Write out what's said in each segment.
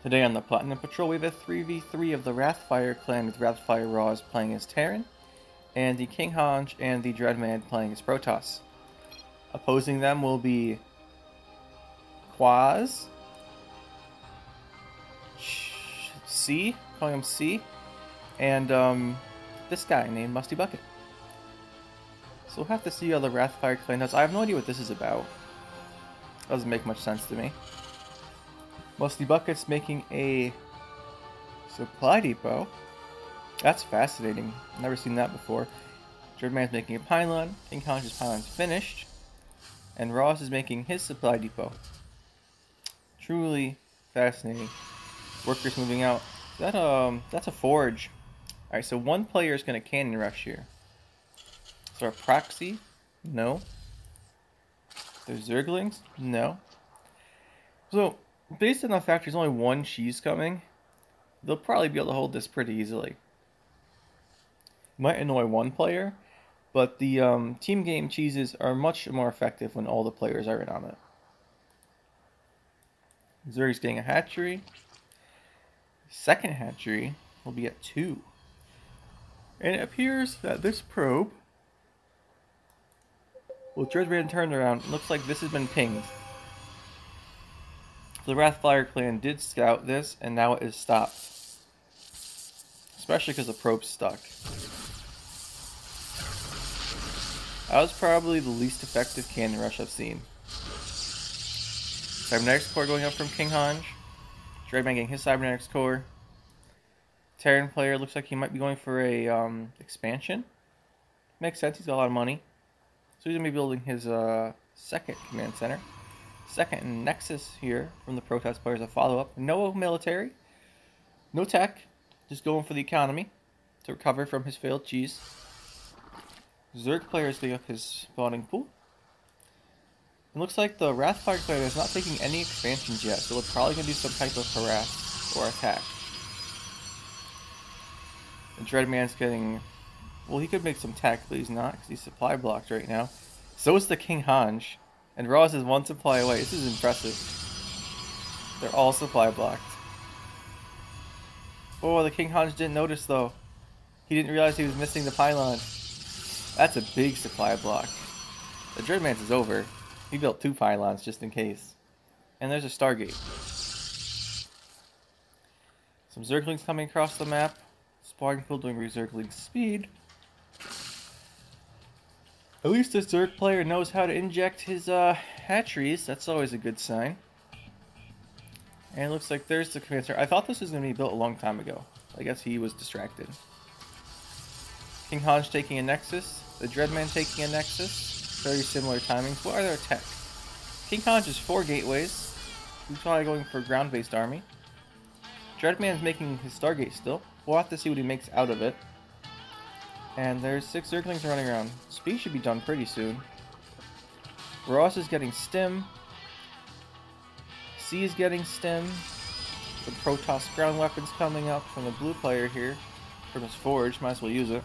Today on the Platinum Patrol, we have a 3v3 of the RathFr clan with RathFr Raws playing as Terran, and the King Hanj and the Dreadman playing as Protoss. Opposing them will be Quaz, C, calling him C, and this guy named Musty Bucket. So we'll have to see how the RathFr clan does. I have no idea what this is about. Doesn't make much sense to me. Musty Bucket's making a supply depot. That's fascinating. Never seen that before. Dreadman's making a pylon. King Hanj's pylon's finished. And Ross is making his supply depot. Truly fascinating. Workers moving out. That's a forge. Alright, so one player is going to cannon rush here. So our proxy? No. There's Zerglings? No. So, based on the fact there's only one cheese coming, they'll probably be able to hold this pretty easily. Might annoy one player, but the team game cheeses are much more effective when all the players are in on it. Zerg's getting a hatchery. Second hatchery will be at 2. And it appears that this probe, with Dreadman turned around, looks like this has been pinged. The RathFr clan did scout this, and now it is stopped. Especially because the probe's stuck. That was probably the least effective cannon rush I've seen. Cybernetics core going up from King Hanj. Dreadman getting his Cybernetics core. Terran player looks like he might be going for a expansion. Makes sense, he's got a lot of money. So he's going to be building his second command center. Second Nexus here from the Protoss players, a follow-up. No military, no tech, just going for the economy to recover from his failed cheese. Zerg player is getting up his spawning pool. It looks like the RathFr player is not taking any expansions yet, so they're probably going to do some type of harass or attack. The Dreadman's getting... well, he could make some tech, but he's not, because he's supply blocked right now. So is the King Hanj. And Ross is one supply away. This is impressive. They're all supply blocked. Oh, the King Hanj didn't notice though. He didn't realize he was missing the pylon. That's a big supply block. The Dreadman's is over. He built 2 pylons just in case. And there's a Stargate. Some Zerglings coming across the map. Spawning pool doing Zergling speed. At least this Zerg player knows how to inject his hatcheries. That's always a good sign. And it looks like there's the command center. I thought this was going to be built a long time ago. I guess he was distracted. King Hanj taking a Nexus. The Dreadman taking a Nexus. Very similar timings. What are their tech? King Hanj is 4 gateways. He's probably going for a ground-based army. Dreadman's making his Stargate still. We'll have to see what he makes out of it. And there's 6 Zerglings running around. Speed should be done pretty soon. Ross is getting stim. C is getting stim. The Protoss ground weapons coming up from the blue player here. From his forge, might as well use it.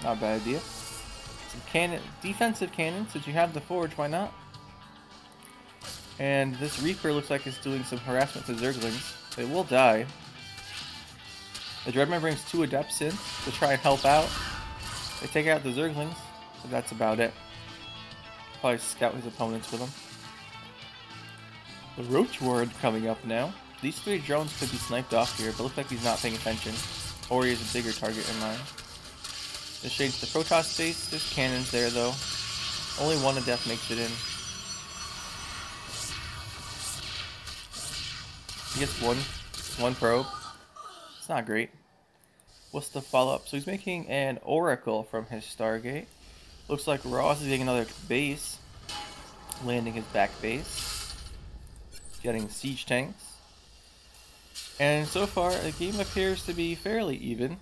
Not a bad idea. Some cannon, defensive cannon, since you have the forge, why not? And this Reaper looks like it's doing some harassment to Zerglings. They will die. The Dreadman brings 2 Adepts in to try and help out. They take out the Zerglings, but that's about it. Probably scout his opponents with them. The Roach Ward coming up now. These 3 drones could be sniped off here, but looks like he's not paying attention. Or he has a bigger target in mind. This shades the Protoss base. There's cannons there though. Only 1 Adept makes it in. He gets one probe. It's not great. What's the follow-up? So he's making an Oracle from his Stargate. Looks like Ross is getting another base. Landing his back base. Getting siege tanks. And so far, the game appears to be fairly even.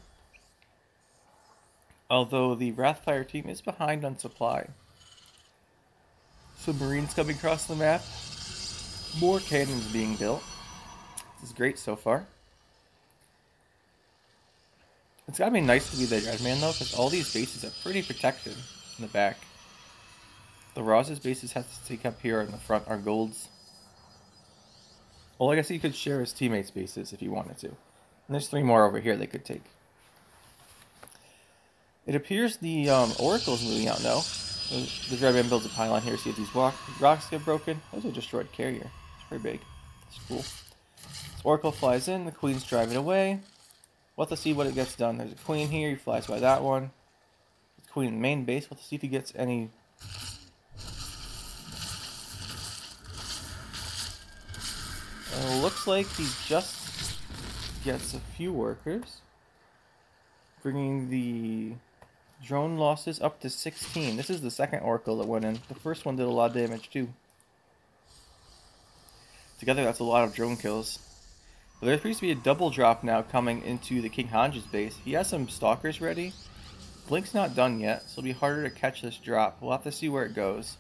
Although the RathFr team is behind on supply. Some Marines coming across the map. More cannons being built. This is great so far. It's gotta be nice to be the Dreadman though, because all these bases are pretty protected in the back. The Ross's bases have to take up here in the front are golds. Well, I guess he could share his teammates' bases if he wanted to. And there's 3 more over here they could take. It appears the Oracle's moving out now. The Dreadman builds a pylon here, see if these rocks get broken. Those are a destroyed carrier. It's pretty big. It's cool. So Oracle flies in, the Queen's driving away. We'll have to see what it gets done. There's a Queen here, he flies by that one. The Queen in the main base, we'll have to see if he gets any... It looks like he just gets a few workers. Bringing the drone losses up to 16. This is the second Oracle that went in. The first one did a lot of damage too. Together that's a lot of drone kills. But there appears to be a double drop now coming into the King Hanja's base. He has some stalkers ready. Blink's not done yet, so it'll be harder to catch this drop. We'll have to see where it goes.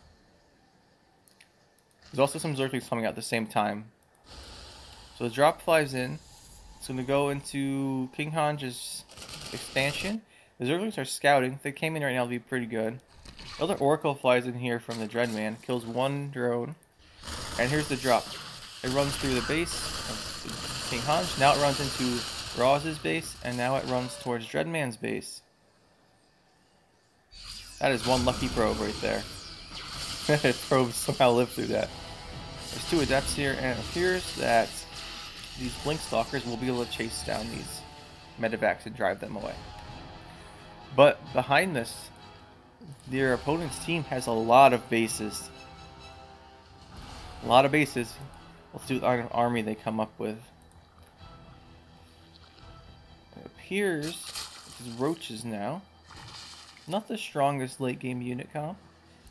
There's also some Zerglings coming out at the same time. So the drop flies in. It's going to go into King Hanja's expansion. The Zerglings are scouting. If they came in right now, it'll be pretty good. The other Oracle flies in here from the Dreadman, kills 1 drone. And here's the drop. It runs through the base of King Hanja. Now it runs into Roz's base, and now it runs towards Dreadman's base. That is one lucky probe right there. Probes somehow lived through that. There's 2 adepts here, and it appears that these Blink Stalkers will be able to chase down these medevacs and drive them away. But behind this, their opponent's team has a lot of bases. A lot of bases. We'll see what army they come up with. It appears it's roaches now. Not the strongest late game unit comp,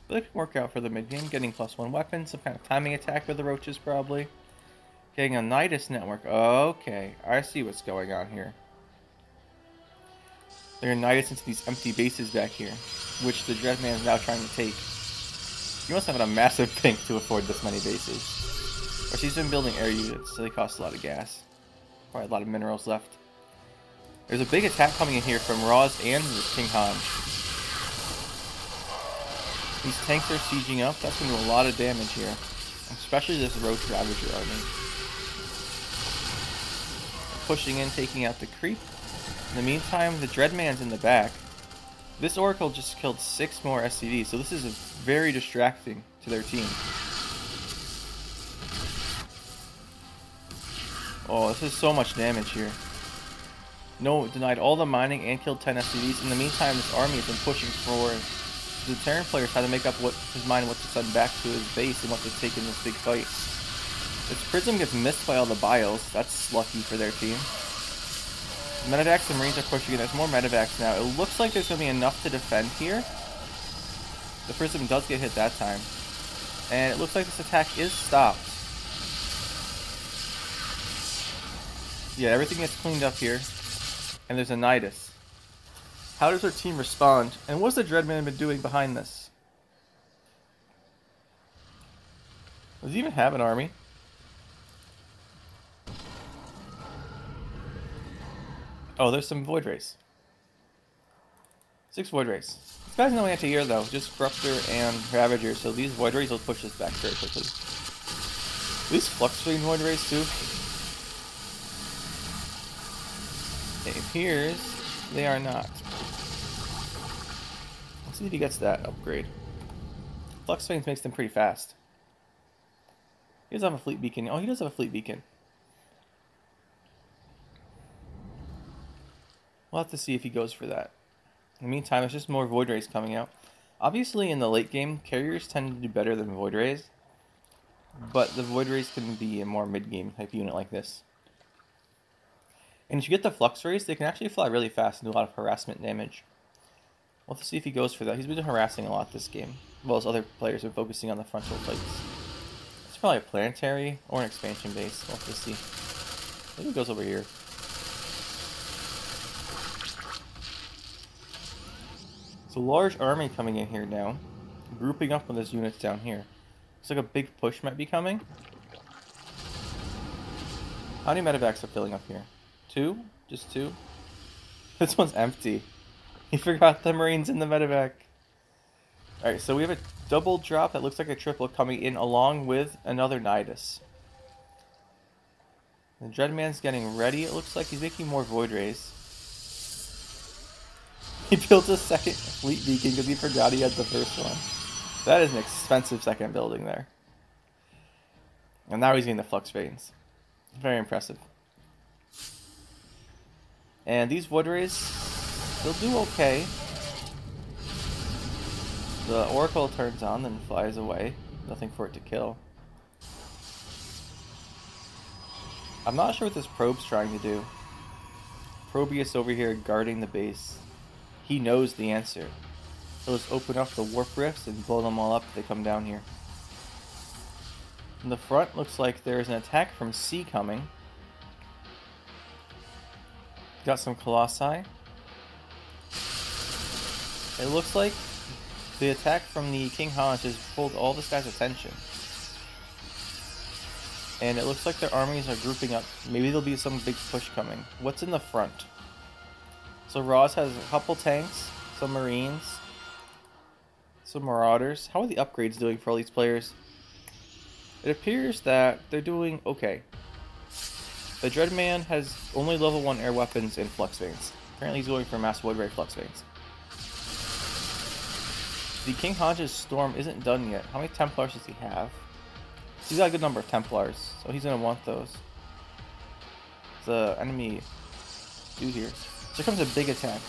but it can work out for the mid game. Getting +1 weapon, some kind of timing attack with the roaches probably. Getting a Nidus network. Okay, I see what's going on here. They're going to Nidus into these empty bases back here, which the Dreadman is now trying to take. You must have a massive bank to afford this many bases. But she's been building air units, so they cost a lot of gas. Probably a lot of minerals left. There's a big attack coming in here from Roz and King Hanj. These tanks are sieging up. That's going to do a lot of damage here. Especially this Roach Ravager army. Pushing in, taking out the creep. In the meantime, the Dreadman's in the back. This Oracle just killed 6 more SCVs, so this is very distracting to their team. Oh, this is so much damage here. No, denied all the mining and killed 10 SCVs. In the meantime, this army has been pushing forward. The Terran players had to make up his mind what to send back to his base and what to take in this big fight. This Prism gets missed by all the bios. That's lucky for their team. The Medivacs and Marines are pushing in. There's more Medivacs now. It looks like there's going to be enough to defend here. The Prism does get hit that time. And it looks like this attack is stopped. Yeah, everything gets cleaned up here. And there's a Nidus. How does our team respond? And what's the Dreadman been doing behind this? Does he even have an army? Oh, there's some Void Rays. 6 Void Rays. This guy's no anti-air though, just Corruptor and Ravager, so these Void Rays will push us back very quickly. These Flux Vane Void Rays too. It appears they are not. Let's see if he gets that upgrade. Flux Vane makes them pretty fast. He does have a fleet beacon. Oh, he does have a fleet beacon. We'll have to see if he goes for that. In the meantime, there's just more Void Rays coming out. Obviously, in the late game, carriers tend to do better than Void Rays. But the Void Rays can be a more mid-game type unit like this. And if you get the Flux Rays, they can actually fly really fast and do a lot of harassment damage. We'll have to see if he goes for that. He's been harassing a lot this game, while as other players are focusing on the frontal fights. It's probably a planetary or an expansion base. We'll have to see. Maybe he goes over here. So large army coming in here now, grouping up with his units down here. Looks like a big push might be coming. How many medevacs are filling up here? 2? Just 2? This one's empty. He forgot the Marines in the medevac. Alright, so we have a double drop that looks like a triple coming in along with another Nidus. The Dreadman's getting ready. It looks like he's making more Void Rays. He built a second fleet beacon because he forgot he had the first one. That is an expensive second building there. And now he's getting the Flux Vanes. Very impressive. And these Void Rays, they'll do okay. The Oracle turns on, then flies away. Nothing for it to kill. I'm not sure what this probe's trying to do. Probius over here guarding the base. He knows the answer. He'll just open up the warp rifts and blow them all up if they come down here. In the front, looks like there's an attack from C coming. Got some Colossi. It looks like the attack from the King Hans has pulled all this guy's attention. And it looks like their armies are grouping up. Maybe there'll be some big push coming. What's in the front? So Roz has a couple tanks, some Marines, some Marauders. How are the upgrades doing for all these players? It appears that they're doing okay. The Dreadman has only level 1 air weapons and Flux Vanes. Apparently he's going for Mass Void Ray Flux Vanes. The King Han's Storm isn't done yet. How many Templars does he have? He's got a good number of Templars, so he's going to want those. The enemy dude here. So here comes a big attack.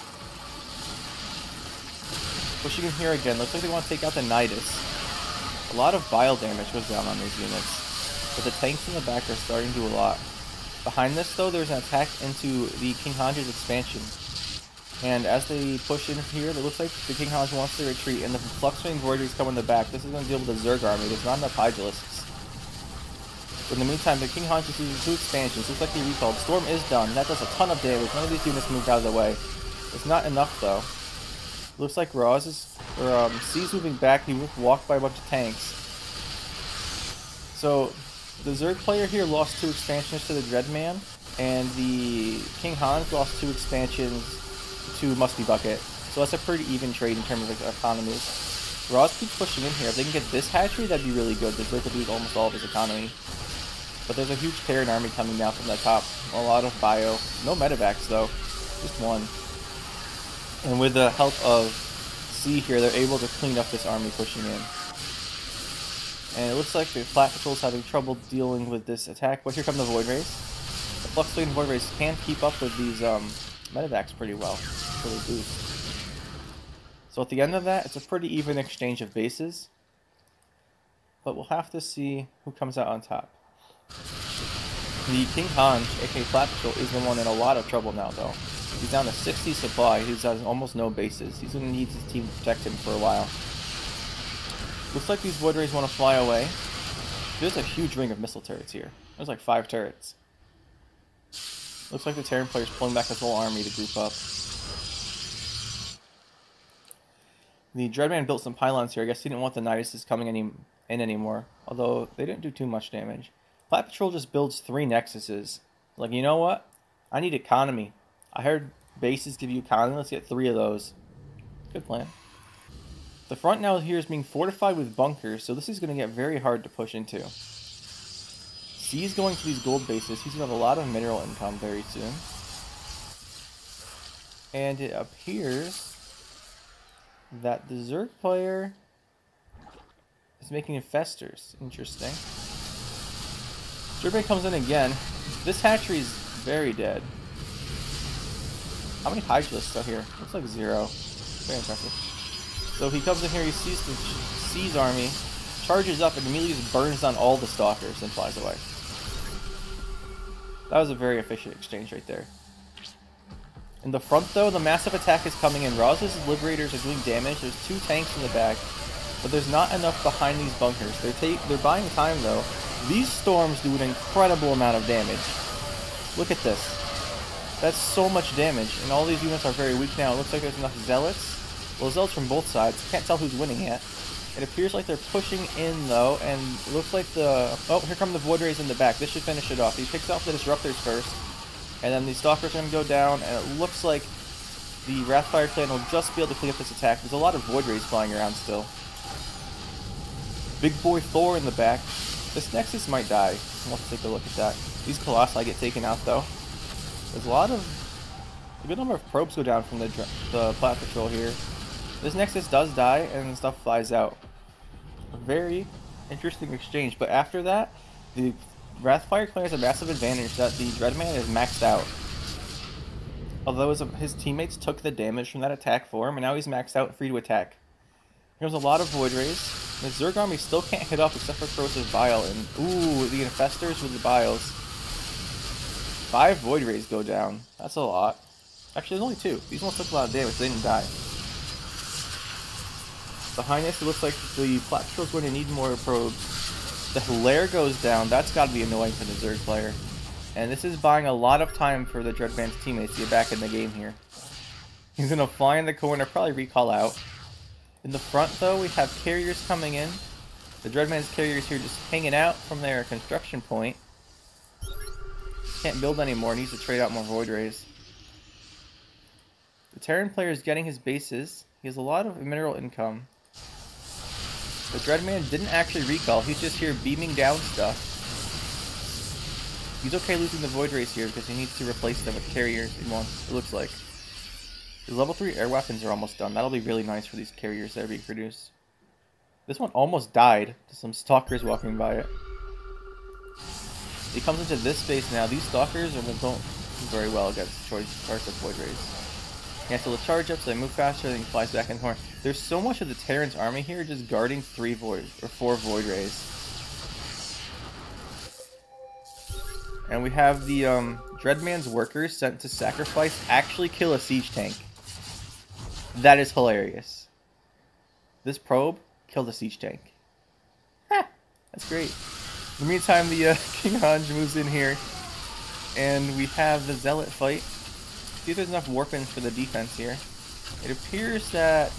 Which you can hear again. Looks like they want to take out the Nidus. A lot of bile damage goes down on these units. But the tanks in the back are starting to do a lot. Behind this, though, there's an attack into the King Han's expansion. And as they push in here, it looks like the King Hans wants to retreat, and the Flux Vane Voiders come in the back. This is going to deal with the Zerg army. There's not enough Hydralisks. But in the meantime, the King Hans is using 2 expansions. Looks like they recalled. Storm is done. That does a ton of damage. None of these units moved out of the way. It's not enough, though. Looks like Roz is, C's moving back. He walked by a bunch of tanks. So the Zerg player here lost 2 expansions to the Dreadman, and the King Hans lost 2 expansions to Musty Bucket. So that's a pretty even trade in terms of economies. Roz keeps pushing in here. If they can get this hatchery, that'd be really good. The Zerg could lose almost all of his economy. But there's a huge Terran army coming down from the top. A lot of bio. No medevacs though. Just one. And with the help of C here, they're able to clean up this army pushing in. And it looks like the Flat Patrol's having trouble dealing with this attack. But here come the Void Rays. The Flux Vane Void Rays can keep up with these medevacs pretty well. Really boost. So at the end of that, it's a pretty even exchange of bases. But we'll have to see who comes out on top. The King Hans, aka Flat Patrol, is the one in a lot of trouble now, though. He's down to 60 supply. He has almost no bases. He's going to need his team to protect him for a while. Looks like these Void Rays want to fly away. There's a huge ring of missile turrets here. There's like 5 turrets. Looks like the Terran player's pulling back his whole army to group up. The Dreadman built some pylons here. I guess he didn't want the Niduses coming in anymore. Although they didn't do too much damage. Flat Patrol just builds 3 Nexuses. Like, you know what? I need economy. I heard bases give you economy. Let's get 3 of those. Good plan. The front now here is being fortified with bunkers, so this is going to get very hard to push into. C's going to these gold bases. He's going to have a lot of mineral income very soon. And it appears that the Zerg player is making infestors. Interesting. Dreadman comes in again. This hatchery is very dead. How many Hydralisks are here? Looks like 0. Very impressive. So he comes in here, he sees the C's army, charges up, and immediately just burns down all the Stalkers and flies away. That was a very efficient exchange right there. In the front, though, the massive attack is coming in. Roz's Liberators are doing damage. There's 2 tanks in the back, but there's not enough behind these bunkers. They're buying time, though. These storms do an incredible amount of damage. Look at this. That's so much damage, and all these units are very weak now. It looks like there's enough Zealots. Well, Zealots from both sides. Can't tell who's winning yet. It appears like they're pushing in, though, and it looks like the... Oh, here come the Void Rays in the back. This should finish it off. He picks off the Disruptors first, and then the Stalkers are going to go down, and it looks like the RathFr clan will just be able to clean up this attack. There's a lot of Void Rays flying around still. Big boy Thor in the back. This Nexus might die. Let's take a look at that. These Colossi get taken out though. There's a good number of probes go down from the Plat Patrol here. This Nexus does die and stuff flies out. A very interesting exchange, but after that, the RathFr clan has a massive advantage that the Dreadman is maxed out. Although his teammates took the damage from that attack for him, and now he's maxed out and free to attack. Here comes a lot of Void Rays. The Zerg army still can't hit up except for Corrosive Bile, and ooh, the Infestors with the Biles. 5 Void Rays go down. That's a lot. Actually, there's only 2. These ones took a lot of damage, they didn't die. Behind this, it looks like the Plat Patrol is going to need more probes. The Hilaire goes down. That's got to be annoying for the Zerg player. And this is buying a lot of time for the Dreadman's teammates to get back in the game here. He's going to fly in the corner, probably recall out. In the front, though, we have carriers coming in. The Dreadman's carriers here just hanging out from their construction point. Can't build anymore, needs to trade out more Void Rays. The Terran player is getting his bases. He has a lot of mineral income. The Dreadman didn't actually recall, he's just here beaming down stuff. He's okay losing the Void Rays here because he needs to replace them with carriers in one, it looks like. The level 3 air weapons are almost done. That'll be really nice for these carriers that are being produced. This one almost died to some stalkers walking by it. He comes into this space now. These stalkers don't do very well against charge of Void Rays. Cancel the charge up so they move faster, then he flies back in the corner. There's so much of the Terran's army here just guarding 4 Void Rays. And we have the Dreadman's workers sent to sacrifice actually kill a siege tank. That is hilarious. This probe killed a siege tank. Ha! That's great. In the meantime, the King Hanj moves in here, and we have the Zealot fight. See if there's enough warpins for the defense here. It appears that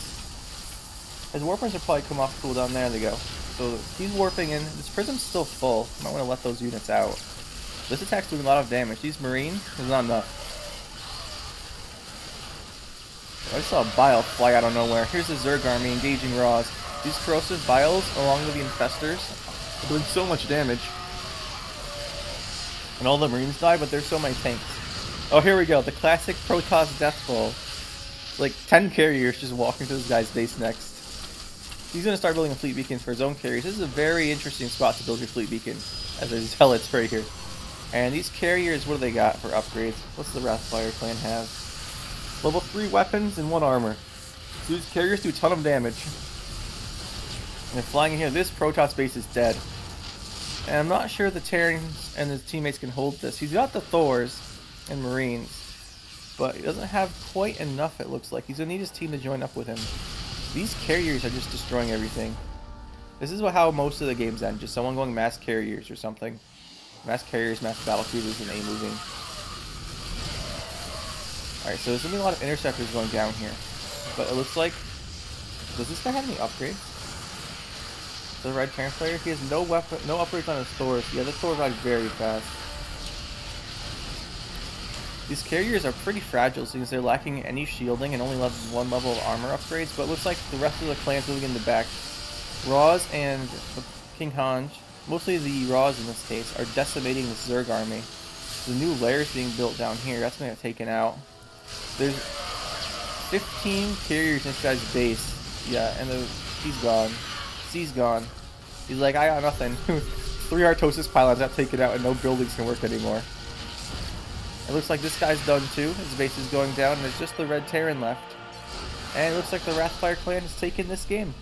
his warpins are probably come off cooldown. There they go. So he's warping in. This prism's still full. Might want to let those units out. This attack's doing a lot of damage. These Marine is not enough. I just saw a Bile fly out of nowhere. Here's the Zerg army engaging Raws. These Corrosive Biles, along with the Infestors, are doing so much damage. And all the Marines die, but there's so many tanks. Oh, here we go. The classic Protoss Death Ball. Like 10 carriers just walking to this guy's base next. He's going to start building a fleet beacon for his own carriers. This is a very interesting spot to build your fleet beacon, as there's Zealots right here. And these carriers, what do they got for upgrades? What's the RathFr clan have? Level 3 weapons and 1 armor. So these carriers do a ton of damage. And they're flying in here. This Protoss base is dead. And I'm not sure the Terrans and his teammates can hold this. He's got the Thors and Marines, but he doesn't have quite enough, it looks like. He's going to need his team to join up with him. These carriers are just destroying everything. This is how most of the games end. Just someone going mass carriers or something. Mass carriers, mass battlecruisers, and A-moving. Alright, so there's going to be a lot of interceptors going down here. But it looks like... Does this guy have any upgrades? The red Terran player? He has no upgrades on his Thors. Yeah, the Thor rides very fast. These carriers are pretty fragile since they're lacking any shielding and only have 1 level of armor upgrades. But it looks like the rest of the clans moving in the back. Raws and the King Hanj, mostly the Raws in this case, are decimating the Zerg army. The new layers being built down here, that's going to get taken out. There's 15 carriers in this guy's base. Yeah, and he's gone. C's gone. He's like, I got nothing. 3 Artosis pylons got taken out and no buildings can work anymore. It looks like this guy's done too. His base is going down and there's just the red Terran left. And it looks like the RathFr clan has taken this game.